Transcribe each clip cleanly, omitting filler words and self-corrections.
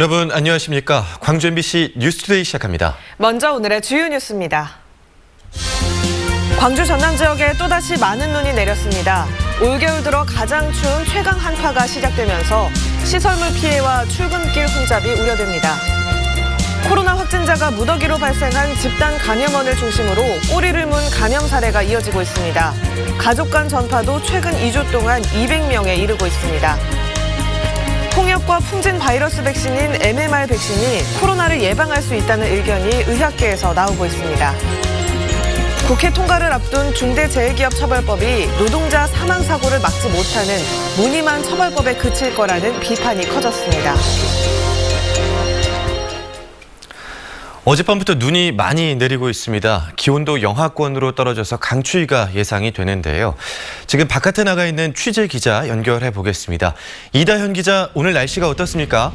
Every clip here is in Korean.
여러분 안녕하십니까? 광주 MBC 뉴스투데이 시작합니다. 먼저 오늘의 주요 뉴스입니다. 광주 전남 지역에 또다시 많은 눈이 내렸습니다. 올겨울 들어 가장 추운 최강 한파가 시작되면서 시설물 피해와 출근길 혼잡이 우려됩니다. 코로나 확진자가 무더기로 발생한 집단 감염원을 중심으로 꼬리를 문 감염 사례가 이어지고 있습니다. 가족 간 전파도 최근 2주 동안 200명에 이르고 있습니다. 홍역과 풍진 바이러스 백신인 MMR 백신이 코로나를 예방할 수 있다는 의견이 의학계에서 나오고 있습니다. 국회 통과를 앞둔 중대재해기업처벌법이 노동자 사망 사고를 막지 못하는 무늬만 처벌법에 그칠 거라는 비판이 커졌습니다. 어젯밤부터 눈이 많이 내리고 있습니다. 기온도 영하권으로 떨어져서 강추위가 예상이 되는데요. 지금 바깥에 나가 있는 취재 기자 연결해 보겠습니다. 이다현 기자, 오늘 날씨가 어떻습니까?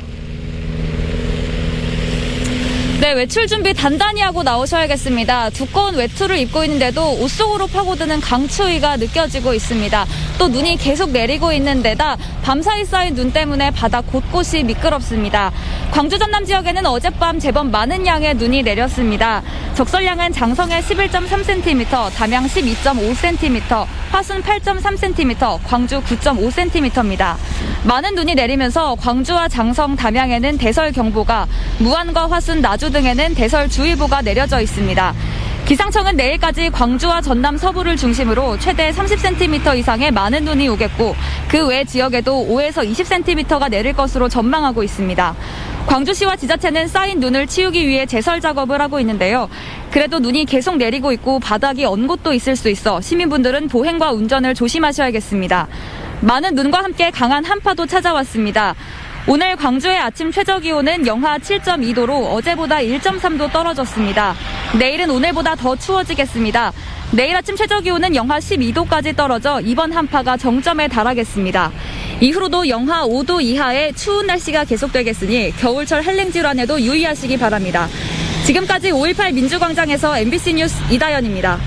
네, 외출 준비 단단히 하고 나오셔야겠습니다. 두꺼운 외투를 입고 있는데도 옷 속으로 파고드는 강추위가 느껴지고 있습니다. 또 눈이 계속 내리고 있는 데다 밤사이 쌓인 눈 때문에 바닥 곳곳이 미끄럽습니다. 광주 전남 지역에는 어젯밤 제법 많은 양의 눈이 내렸습니다. 적설량은 장성에 11.3cm, 담양 12.5cm, 화순 8.3cm, 광주 9.5cm입니다. 많은 눈이 내리면서 광주와 장성, 담양에는 대설경보가, 무안과 화순, 나주 등에는 대설주의보가 내려져 있습니다. 기상청은 내일까지 광주와 전남 서부를 중심으로 최대 30cm 이상의 많은 눈이 오겠고 그 외 지역에도 5에서 20cm가 내릴 것으로 전망하고 있습니다. 광주시와 지자체는 쌓인 눈을 치우기 위해 제설 작업을 하고 있는데요. 그래도 눈이 계속 내리고 있고 바닥이 언 곳도 있을 수 있어 시민분들은 보행과 운전을 조심하셔야겠습니다. 많은 눈과 함께 강한 한파도 찾아왔습니다. 오늘 광주의 아침 최저기온은 영하 7.2도로 어제보다 1.3도 떨어졌습니다. 내일은 오늘보다 더 추워지겠습니다. 내일 아침 최저기온은 영하 12도까지 떨어져 이번 한파가 정점에 달하겠습니다. 이후로도 영하 5도 이하의 추운 날씨가 계속되겠으니 겨울철 한랭 질환에도 유의하시기 바랍니다. 지금까지 5.18 민주광장에서 MBC 뉴스 이다연입니다.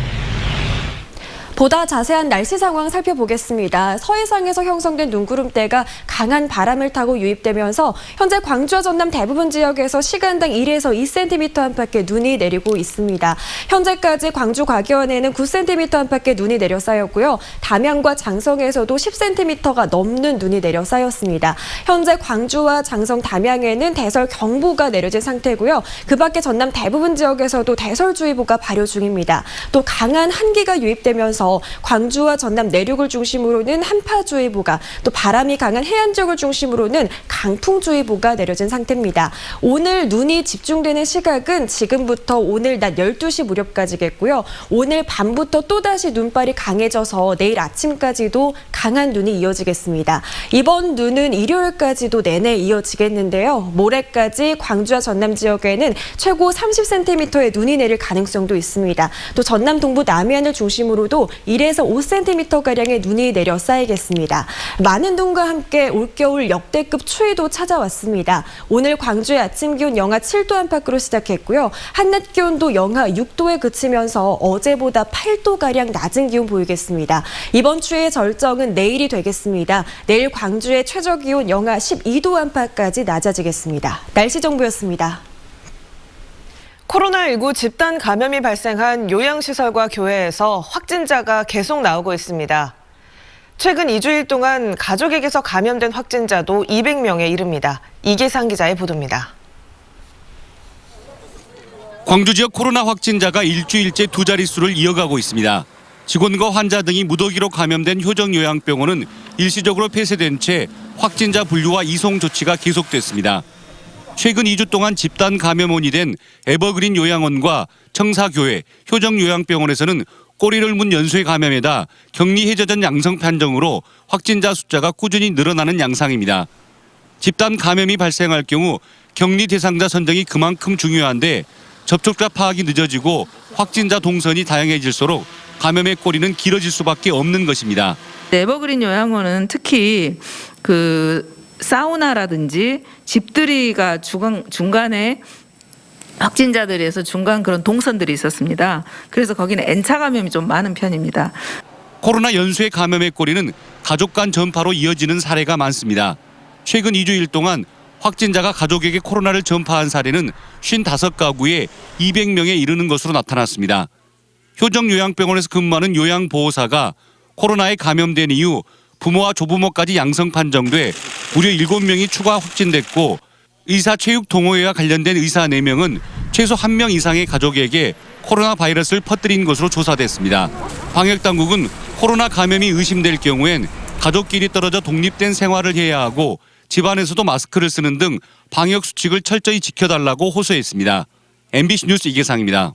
보다 자세한 날씨 상황 살펴보겠습니다. 서해상에서 형성된 눈구름대가 강한 바람을 타고 유입되면서 현재 광주와 전남 대부분 지역에서 시간당 1에서 2cm 안팎의 눈이 내리고 있습니다. 현재까지 광주 과기원에는 9cm 안팎의 눈이 내려 쌓였고요. 담양과 장성에서도 10cm가 넘는 눈이 내려 쌓였습니다. 현재 광주와 장성, 담양에는 대설경보가 내려진 상태고요. 그 밖에 전남 대부분 지역에서도 대설주의보가 발효 중입니다. 또 강한 한기가 유입되면서 광주와 전남 내륙을 중심으로는 한파주의보가, 또 바람이 강한 해안 지역을 중심으로는 강풍주의보가 내려진 상태입니다. 오늘 눈이 집중되는 시각은 지금부터 오늘 낮 12시 무렵까지겠고요. 오늘 밤부터 또다시 눈발이 강해져서 내일 아침까지도 강한 눈이 이어지겠습니다. 이번 눈은 일요일까지도 내내 이어지겠는데요. 모레까지 광주와 전남 지역에는 최고 30cm의 눈이 내릴 가능성도 있습니다. 또 전남 동부 남해안을 중심으로도 1에서 5cm가량의 눈이 내려 쌓이겠습니다. 많은 눈과 함께 올겨울 역대급 추위도 찾아왔습니다. 오늘 광주의 아침 기온 영하 7도 안팎으로 시작했고요. 한낮 기온도 영하 6도에 그치면서 어제보다 8도가량 낮은 기온 보이겠습니다. 이번 추위의 절정은 내일이 되겠습니다. 내일 광주의 최저 기온 영하 12도 안팎까지 낮아지겠습니다. 날씨 정보였습니다. 코로나19 집단 감염이 발생한 요양시설과 교회에서 확진자가 계속 나오고 있습니다. 최근 2주일 동안 가족에게서 감염된 확진자도 200명에 이릅니다. 이계상 기자의 보도입니다. 광주 지역 코로나 확진자가 일주일째 두 자릿수를 이어가고 있습니다. 직원과 환자 등이 무더기로 감염된 효정요양병원은 일시적으로 폐쇄된 채 확진자 분류와 이송 조치가 계속됐습니다. 최근 2주 동안 집단 감염원이 된 에버그린 요양원과 청사교회, 효정요양병원에서는 꼬리를 문 연쇄 감염에다 격리 해제 전 양성 판정으로 확진자 숫자가 꾸준히 늘어나는 양상입니다. 집단 감염이 발생할 경우 격리 대상자 선정이 그만큼 중요한데 접촉자 파악이 늦어지고 확진자 동선이 다양해질수록 감염의 꼬리는 길어질 수밖에 없는 것입니다. 에버그린 요양원은 특히 사우나라든지 집들이가 중간에 확진자들에서 중간 그런 동선들이 있었습니다. 그래서 거기는 N차 감염이 좀 많은 편입니다. 코로나 연쇄 감염의 꼬리는 가족 간 전파로 이어지는 사례가 많습니다. 최근 2주일 동안 확진자가 가족에게 코로나를 전파한 사례는 55가구에 200명에 이르는 것으로 나타났습니다. 효정요양병원에서 근무하는 요양보호사가 코로나에 감염된 이후 부모와 조부모까지 양성 판정돼 무려 7명이 추가 확진됐고 의사체육동호회와 관련된 의사 4명은 최소 1명 이상의 가족에게 코로나 바이러스를 퍼뜨린 것으로 조사됐습니다. 방역당국은 코로나 감염이 의심될 경우엔 가족끼리 떨어져 독립된 생활을 해야 하고 집안에서도 마스크를 쓰는 등 방역 수칙을 철저히 지켜달라고 호소했습니다. MBC 뉴스 이계상입니다.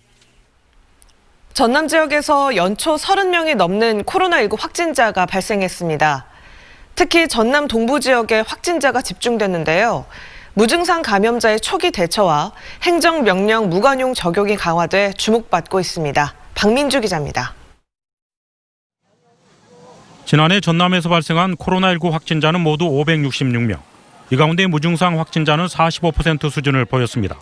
전남 지역에서 연초 30명이 넘는 코로나19 확진자가 발생했습니다. 특히 전남 동부 지역에 확진자가 집중됐는데요. 무증상 감염자의 초기 대처와 행정명령 무관용 적용이 강화돼 주목받고 있습니다. 박민주 기자입니다. 지난해 전남에서 발생한 코로나19 확진자는 모두 566명. 이 가운데 무증상 확진자는 45% 수준을 보였습니다.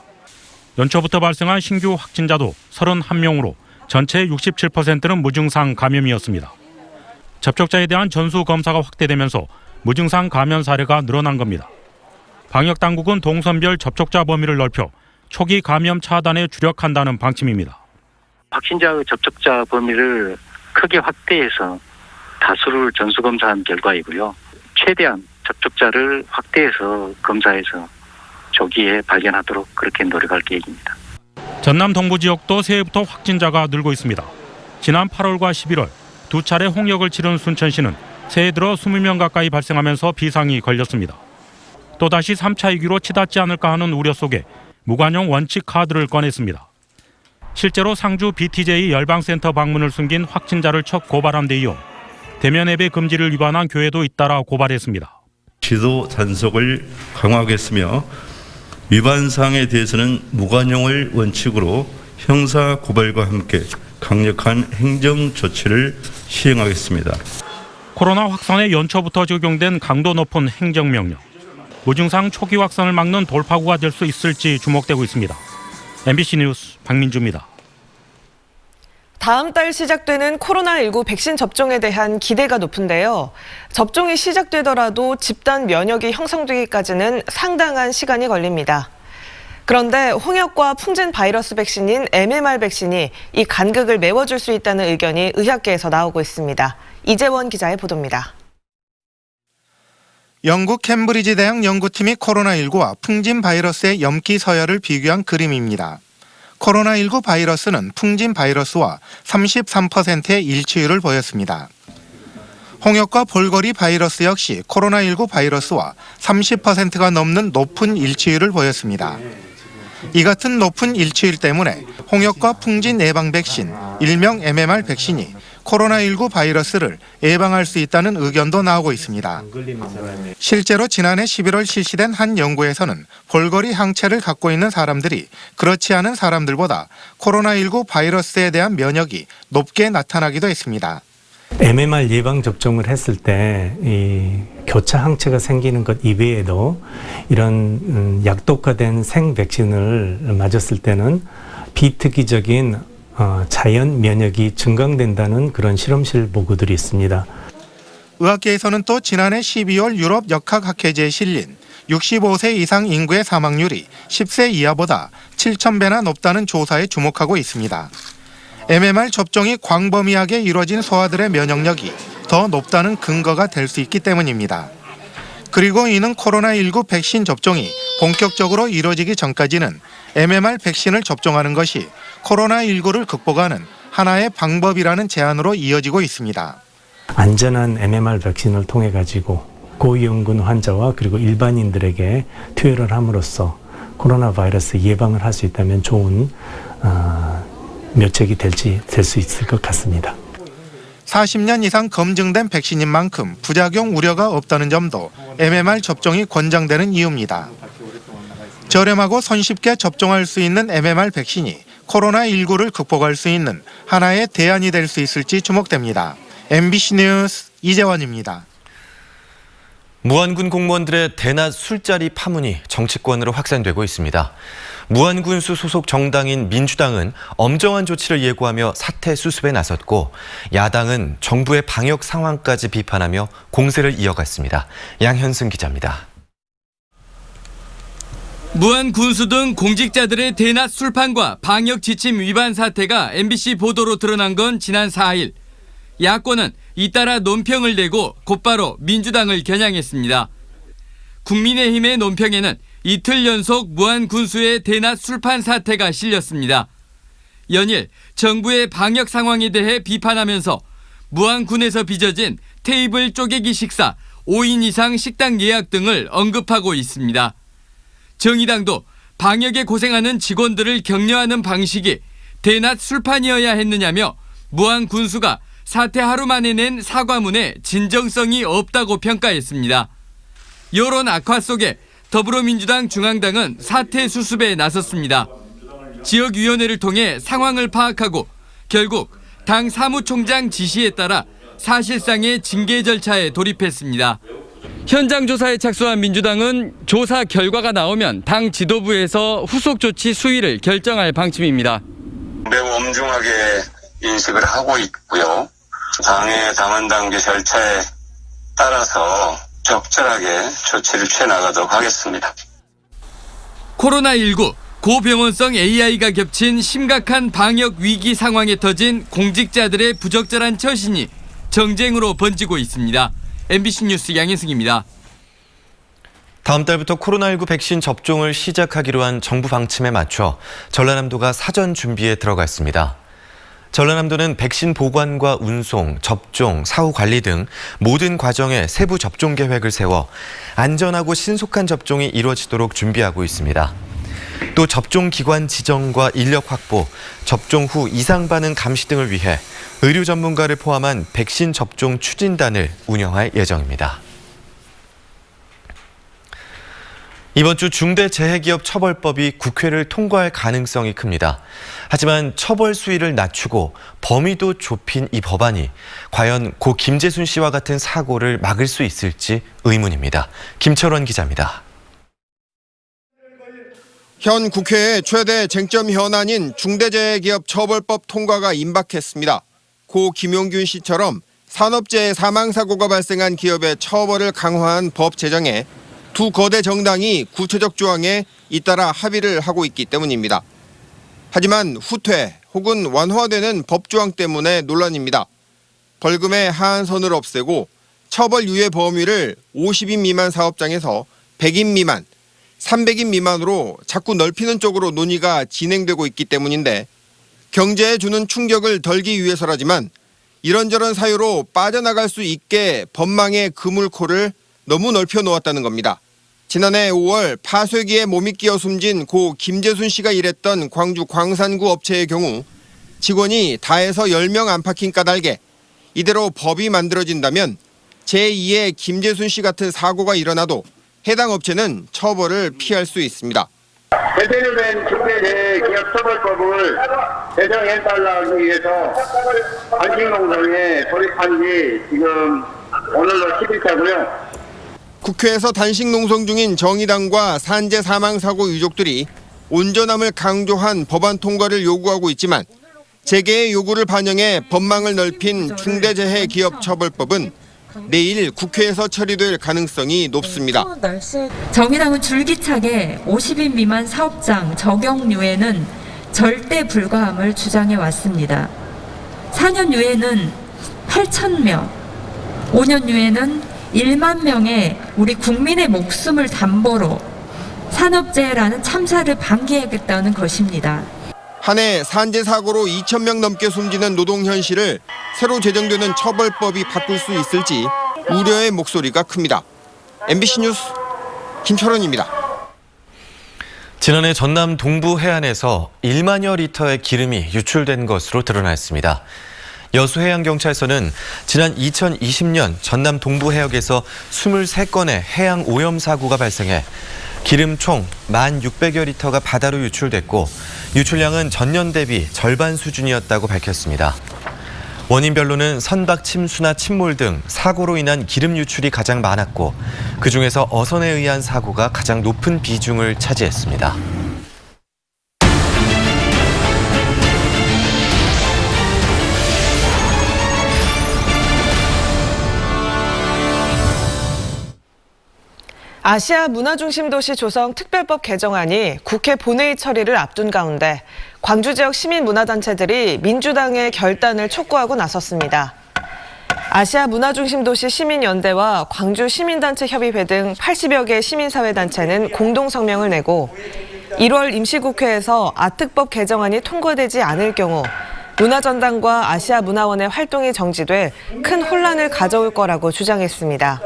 연초부터 발생한 신규 확진자도 31명으로 전체의 67%는 무증상 감염이었습니다. 접촉자에 대한 전수 검사가 확대되면서 무증상 감염 사례가 늘어난 겁니다. 방역당국은 동선별 접촉자 범위를 넓혀 초기 감염 차단에 주력한다는 방침입니다. 확진자의 접촉자 범위를 크게 확대해서 다수를 전수검사한 결과이고요. 최대한 접촉자를 확대해서 검사해서 조기에 발견하도록 그렇게 노력할 계획입니다. 전남 동부 지역도 새해부터 확진자가 늘고 있습니다. 지난 8월과 11월 두 차례 홍역을 치른 순천시는 새해 들어 20명 가까이 발생하면서 비상이 걸렸습니다. 또다시 3차 위기로 치닫지 않을까 하는 우려 속에 무관용 원칙 카드를 꺼냈습니다. 실제로 상주 BTJ 열방센터 방문을 숨긴 확진자를 첫 고발한 데 이어 대면 예배 금지를 위반한 교회도 잇따라 고발했습니다. 지도 단속을 강화하겠으며 위반 사항에 대해서는 무관용을 원칙으로 형사 고발과 함께 강력한 행정 조치를 시행하겠습니다. 코로나 확산의 연초부터 적용된 강도 높은 행정명령. 무증상 초기 확산을 막는 돌파구가 될 수 있을지 주목되고 있습니다. MBC 뉴스 박민주입니다. 다음 달 시작되는 코로나19 백신 접종에 대한 기대가 높은데요. 접종이 시작되더라도 집단 면역이 형성되기까지는 상당한 시간이 걸립니다. 그런데 홍역과 풍진 바이러스 백신인 MMR 백신이 이 간극을 메워줄 수 있다는 의견이 의학계에서 나오고 있습니다. 이재원 기자의 보도입니다. 영국 캠브리지 대학 연구팀이 코로나19와 풍진 바이러스의 염기 서열을 비교한 그림입니다. 코로나19 바이러스는 풍진 바이러스와 33%의 일치율을 보였습니다. 홍역과 볼거리 바이러스 역시 코로나19 바이러스와 30%가 넘는 높은 일치율을 보였습니다. 이 같은 높은 일치율 때문에 홍역과 풍진 예방 백신, 일명 MMR 백신이 코로나19 바이러스를 예방할 수 있다는 의견도 나오고 있습니다. 실제로 지난해 11월 실시된 한 연구에서는 볼거리 항체를 갖고 있는 사람들이 그렇지 않은 사람들보다 코로나19 바이러스에 대한 면역이 높게 나타나기도 했습니다. MMR 예방 접종을 했을 때 이 교차 항체가 생기는 것 이외에도 이런 약독화된 생 백신을 맞았을 때는 비특이적인 자연 면역이 증강된다는 그런 실험실 보고들이 있습니다. 의학계에서는 또 지난해 12월 유럽 역학학회지에 실린 65세 이상 인구의 사망률이 10세 이하보다 7,000배나 높다는 조사에 주목하고 있습니다. MMR 접종이 광범위하게 이루어진 소아들의 면역력이 더 높다는 근거가 될 수 있기 때문입니다. 그리고 이는 코로나19 백신 접종이 본격적으로 이루어지기 전까지는 MMR 백신을 접종하는 것이 코로나19를 극복하는 하나의 방법이라는 제안으로 이어지고 있습니다. 안전한 MMR 백신을 통해 가지고 고위험군 환자와 그리고 일반인들에게 투여를 함으로써 코로나 바이러스 예방을 할 수 있다면 좋은 묘책이 될 수 있을 것 같습니다. 40년 이상 검증된 백신인 만큼 부작용 우려가 없다는 점도 MMR 접종이 권장되는 이유입니다. 저렴하고 손쉽게 접종할 수 있는 MMR 백신이 코로나19를 극복할 수 있는 하나의 대안이 될 수 있을지 주목됩니다. MBC 뉴스 이재원입니다. 무안군 공무원들의 대낮 술자리 파문이 정치권으로 확산되고 있습니다. 무안군수 소속 정당인 민주당은 엄정한 조치를 예고하며 사태 수습에 나섰고 야당은 정부의 방역 상황까지 비판하며 공세를 이어갔습니다. 양현승 기자입니다. 무한 군수 등 공직자들의 대낮 술판과 방역 지침 위반 사태가 MBC 보도로 드러난 건 지난 4일. 야권은 잇따라 논평을 내고 곧바로 민주당을 겨냥했습니다. 국민의힘의 논평에는 이틀 연속 무한 군수의 대낮 술판 사태가 실렸습니다. 연일 정부의 방역 상황에 대해 비판하면서 무안군에서 빚어진 테이블 쪼개기 식사, 5인 이상 식당 예약 등을 언급하고 있습니다. 정의당도 방역에 고생하는 직원들을 격려하는 방식이 대낮 술판이어야 했느냐며 무안군수가 사태 하루 만에 낸 사과문에 진정성이 없다고 평가했습니다. 여론 악화 속에 더불어민주당 중앙당은 사태 수습에 나섰습니다. 지역위원회를 통해 상황을 파악하고 결국 당 사무총장 지시에 따라 사실상의 징계 절차에 돌입했습니다. 현장 조사에 착수한 민주당은 조사 결과가 나오면 당 지도부에서 후속 조치 수위를 결정할 방침입니다. 매우 엄중하게 인식을 하고 있고요. 당의 당헌당규 절차에 따라서 적절하게 조치를 취해 나가도록 하겠습니다. 코로나19 고병원성 AI가 겹친 심각한 방역 위기 상황에 터진 공직자들의 부적절한 처신이 정쟁으로 번지고 있습니다. MBC 뉴스 양현승입니다. 다음 달부터 코로나19 백신 접종을 시작하기로 한 정부 방침에 맞춰 전라남도가 사전 준비에 들어갔습니다. 전라남도는 백신 보관과 운송, 접종, 사후 관리 등 모든 과정에 세부 접종 계획을 세워 안전하고 신속한 접종이 이루어지도록 준비하고 있습니다. 또 접종 기관 지정과 인력 확보, 접종 후 이상 반응 감시 등을 위해 의료 전문가를 포함한 백신 접종 추진단을 운영할 예정입니다. 이번 주 중대재해기업처벌법이 국회를 통과할 가능성이 큽니다. 하지만 처벌 수위를 낮추고 범위도 좁힌 이 법안이 과연 고 김재순 씨와 같은 사고를 막을 수 있을지 의문입니다. 김철원 기자입니다. 현 국회의 최대 쟁점 현안인 중대재해기업처벌법 통과가 임박했습니다. 고 김용균 씨처럼 산업재해 사망사고가 발생한 기업의 처벌을 강화한 법 제정에 두 거대 정당이 구체적 조항에 잇따라 합의를 하고 있기 때문입니다. 하지만 후퇴 혹은 완화되는 법 조항 때문에 논란입니다. 벌금의 하한선을 없애고 처벌 유예 범위를 50인 미만 사업장에서 100인 미만, 300인 미만으로 자꾸 넓히는 쪽으로 논의가 진행되고 있기 때문인데 경제에 주는 충격을 덜기 위해서라지만 이런저런 사유로 빠져나갈 수 있게 법망의 그물코를 너무 넓혀 놓았다는 겁니다. 지난해 5월 파쇄기에 몸이 끼어 숨진 고 김재순 씨가 일했던 광주 광산구 업체의 경우 직원이 다에서 10명 안팎인 까닭에 이대로 법이 만들어진다면 제2의 김재순 씨 같은 사고가 일어나도 해당 업체는 처벌을 피할 수 있습니다. 제대로 된 중대재해기업처벌법을 제정해달라고 위해서 단식농성에 돌입한 지 지금 오늘로 10일차고요. 국회에서 단식 농성 중인 정의당과 산재 사망사고 유족들이 온전함을 강조한 법안 통과를 요구하고 있지만 재개의 요구를 반영해 법망을 넓힌 중대재해기업처벌법은 내일 국회에서 처리될 가능성이 높습니다. 정의당은 줄기차게 50인 미만 사업장 적용유예는 절대 불가함을 주장해 왔습니다. 4년 유예는 8,000명, 5년 유예는 1만 명의 우리 국민의 목숨을 담보로 산업재해라는 참사를 방기하겠다는 것입니다. 한 해 산재 사고로 2,000명 넘게 숨지는 노동 현실을 새로 제정되는 처벌법이 바꿀 수 있을지 우려의 목소리가 큽니다. MBC 뉴스 김철원입니다. 지난해 전남 동부 해안에서 1만여 리터의 기름이 유출된 것으로 드러났습니다. 여수해양경찰서는 지난 2020년 전남 동부 해역에서 23건의 해양 오염 사고가 발생해 기름 총 1,600여 리터가 바다로 유출됐고 유출량은 전년 대비 절반 수준이었다고 밝혔습니다. 원인별로는 선박 침수나 침몰 등 사고로 인한 기름 유출이 가장 많았고 그중에서 어선에 의한 사고가 가장 높은 비중을 차지했습니다. 아시아 문화중심 도시 조성 특별법 개정안이 국회 본회의 처리를 앞둔 가운데 광주 지역 시민문화단체들이 민주당의 결단을 촉구하고 나섰습니다. 아시아 문화중심 도시 시민연대와 광주 시민단체 협의회 등 80여 개 시민사회단체는 공동 성명을 내고 1월 임시국회에서 아특법 개정안이 통과되지 않을 경우 문화전당과 아시아문화원의 활동이 정지돼 큰 혼란을 가져올 거라고 주장했습니다.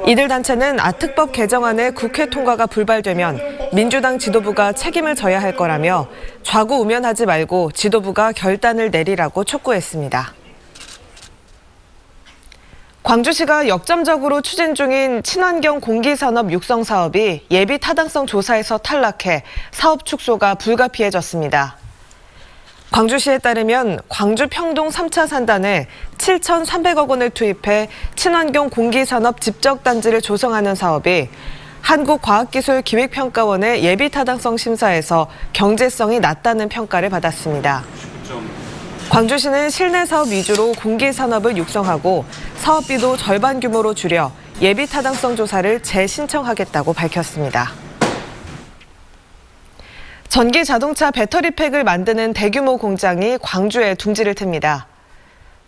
이들 단체는 아특법 개정안의 국회 통과가 불발되면 민주당 지도부가 책임을 져야 할 거라며 좌고우면하지 말고 지도부가 결단을 내리라고 촉구했습니다. 광주시가 역점적으로 추진 중인 친환경 공기산업 육성 사업이 예비 타당성 조사에서 탈락해 사업 축소가 불가피해졌습니다. 광주시에 따르면 광주 평동 3차 산단에 7,300억 원을 투입해 친환경 공기산업 집적단지를 조성하는 사업이 한국과학기술기획평가원의 예비타당성 심사에서 경제성이 낮다는 평가를 받았습니다. 광주시는 실내 사업 위주로 공기산업을 육성하고 사업비도 절반 규모로 줄여 예비타당성 조사를 재신청하겠다고 밝혔습니다. 전기 자동차 배터리팩을 만드는 대규모 공장이 광주에 둥지를 틉니다.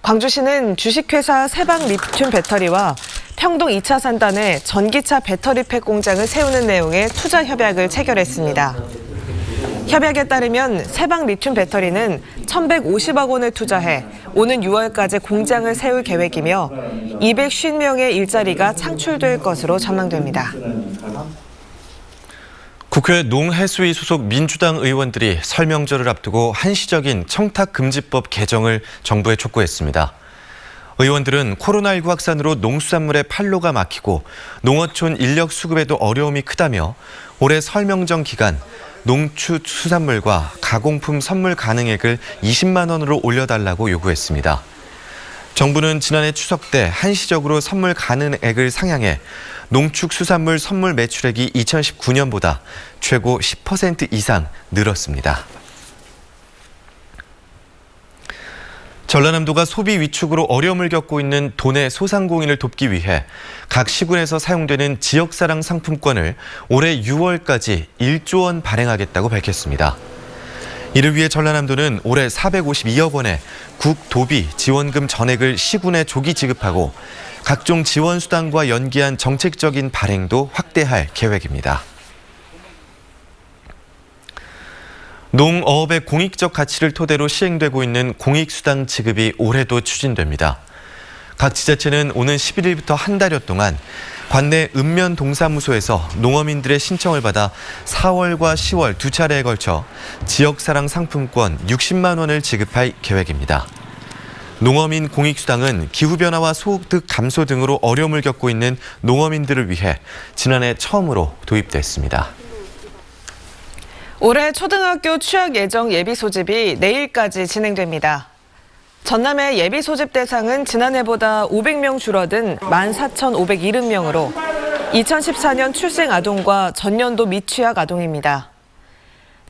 광주시는 주식회사 세방 리튬 배터리와 평동 2차 산단에 전기차 배터리팩 공장을 세우는 내용의 투자 협약을 체결했습니다. 협약에 따르면 세방 리튬 배터리는 1,150억 원을 투자해 오는 6월까지 공장을 세울 계획이며 250명의 일자리가 창출될 것으로 전망됩니다. 국회 농해수위 소속 민주당 의원들이 설 명절을 앞두고 한시적인 청탁금지법 개정을 정부에 촉구했습니다. 의원들은 코로나19 확산으로 농수산물의 판로가 막히고 농어촌 인력 수급에도 어려움이 크다며 올해 설 명절 기간 농축수산물과 가공품 선물 가능액을 20만 원으로 올려달라고 요구했습니다. 정부는 지난해 추석 때 한시적으로 선물 가능액을 상향해 농축수산물 선물 매출액이 2019년보다 최고 10% 이상 늘었습니다. 전라남도가 소비 위축으로 어려움을 겪고 있는 도내 소상공인을 돕기 위해 각 시군에서 사용되는 지역사랑 상품권을 올해 6월까지 1조 원 발행하겠다고 밝혔습니다. 이를 위해 전라남도는 올해 452억 원의 국도비 지원금 전액을 시군에 조기 지급하고 각종 지원 수단과 연계한 정책적인 발행도 확대할 계획입니다. 농어업의 공익적 가치를 토대로 시행되고 있는 공익수당 지급이 올해도 추진됩니다. 각 지자체는 오는 11일부터 한 달여 동안 관내 읍면동사무소에서 농어민들의 신청을 받아 4월과 10월 두 차례에 걸쳐 지역사랑 상품권 60만 원을 지급할 계획입니다. 농어민 공익수당은 기후변화와 소득 감소 등으로 어려움을 겪고 있는 농어민들을 위해 지난해 처음으로 도입됐습니다. 올해 초등학교 취학 예정 예비 소집이 내일까지 진행됩니다. 전남의 예비 소집 대상은 지난해보다 500명 줄어든 14,570명으로 2014년 출생 아동과 전년도 미취학 아동입니다.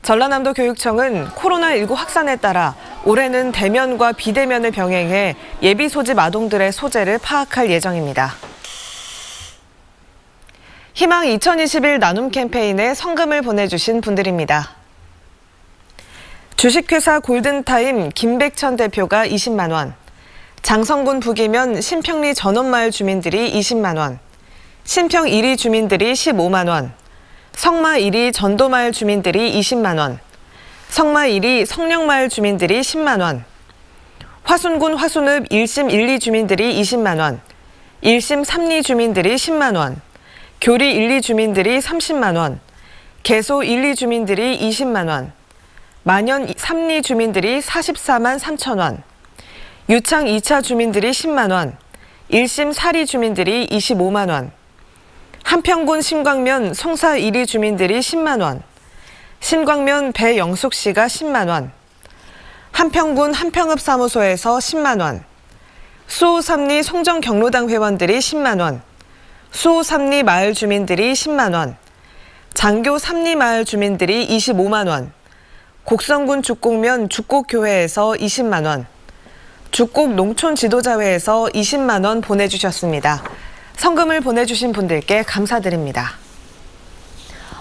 전라남도 교육청은 코로나19 확산에 따라 올해는 대면과 비대면을 병행해 예비 소집 아동들의 소재를 파악할 예정입니다. 희망 2021 나눔 캠페인에 성금을 보내주신 분들입니다. 주식회사 골든타임 김백천 대표가 20만 원, 장성군 북이면 신평리 전원마을 주민들이 20만 원, 신평 1위 주민들이 15만 원, 성마 1위 전도마을 주민들이 20만 원, 성마 1위 성령마을 주민들이 10만 원, 화순군 화순읍 1심 1, 2 주민들이 20만 원, 1심 3, 2 주민들이 10만 원, 교리 1, 2 주민들이 30만 원, 개소 1, 2 주민들이 20만 원, 만연 3, 2 주민들이 44만 3천 원, 유창 2차 주민들이 10만 원, 1심 4, 2 주민들이 25만 원, 한평군 신광면 송사 1위 주민들이 10만 원, 신광면 배영숙 씨가 10만 원, 한평군 한평읍 사무소에서 10만 원, 수호 3리 송정 경로당 회원들이 10만 원, 수호 3리 마을 주민들이 10만 원, 장교 3리 마을 주민들이 25만 원, 곡성군 죽곡면 죽곡교회에서 20만 원, 죽곡 농촌 지도자회에서 20만 원 보내주셨습니다. 성금을 보내주신 분들께 감사드립니다.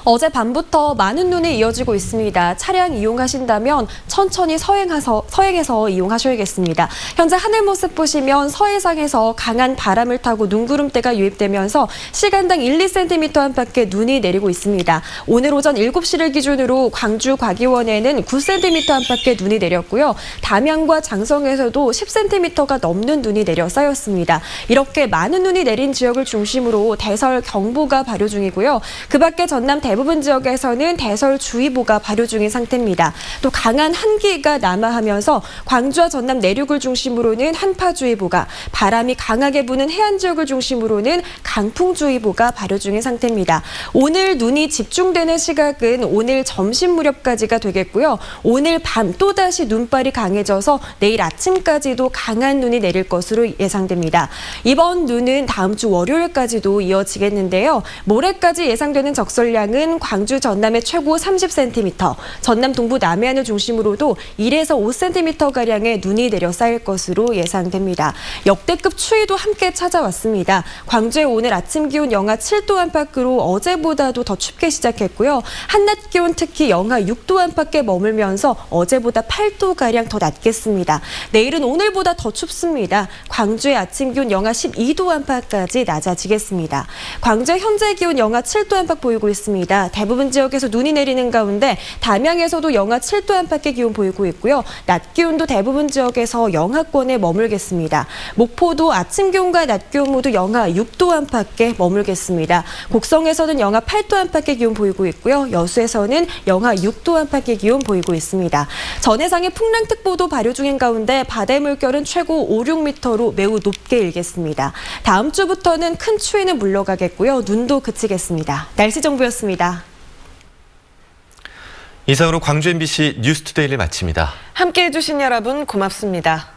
어제 밤부터 많은 눈이 이어지고 있습니다. 차량 이용하신다면 천천히 서행해서 이용하셔야겠습니다. 현재 하늘 모습 보시면 서해상에서 강한 바람을 타고 눈구름대가 유입되면서 시간당 1, 2cm 안팎의 눈이 내리고 있습니다. 오늘 오전 7시를 기준으로 광주 과기원에는 9cm 안팎의 눈이 내렸고요. 담양과 장성에서도 10cm가 넘는 눈이 내려 쌓였습니다. 이렇게 많은 눈이 내린 지역을 중심으로 대설 경보가 발효 중이고요. 그 밖에 전남 대부분 지역에서는 대설주의보가 발효 중인 상태입니다. 또 강한 한기가 남하하면서 광주와 전남 내륙을 중심으로는 한파주의보가, 바람이 강하게 부는 해안 지역을 중심으로는 강풍주의보가 발효 중인 상태입니다. 오늘 눈이 집중되는 시각은 오늘 점심 무렵까지가 되겠고요. 오늘 밤 또다시 눈발이 강해져서 내일 아침까지도 강한 눈이 내릴 것으로 예상됩니다. 이번 눈은 다음 주 월요일까지도 이어지겠는데요. 모레까지 예상되는 적설량은 광주 전남의 최고 30cm, 전남 동부 남해안을 중심으로도 1에서 5cm가량의 눈이 내려 쌓일 것으로 예상됩니다. 역대급 추위도 함께 찾아왔습니다. 광주의 오늘 아침 기온 영하 7도 안팎으로 어제보다도 더 춥게 시작했고요. 한낮 기온 특히 영하 6도 안팎에 머물면서 어제보다 8도가량 더 낮겠습니다. 내일은 오늘보다 더 춥습니다. 광주의 아침 기온 영하 12도 안팎까지 낮아지겠습니다. 광주의 현재 기온 영하 7도 안팎 보이고 있습니다. 대부분 지역에서 눈이 내리는 가운데 담양에서도 영하 7도 안팎의 기온 보이고 있고요. 낮 기온도 대부분 지역에서 영하권에 머물겠습니다. 목포도 아침 기온과 낮 기온 모두 영하 6도 안팎에 머물겠습니다. 곡성에서는 영하 8도 안팎의 기온 보이고 있고요. 여수에서는 영하 6도 안팎의 기온 보이고 있습니다. 전해상에 풍랑특보도 발효 중인 가운데 바다의 물결은 최고 5, 6m로 매우 높게 일겠습니다. 다음 주부터는 큰 추위는 물러가겠고요. 눈도 그치겠습니다. 날씨 정보였습니다. 이상으로 광주 MBC 뉴스투데이를 마칩니다. 함께해 주신 여러분 고맙습니다.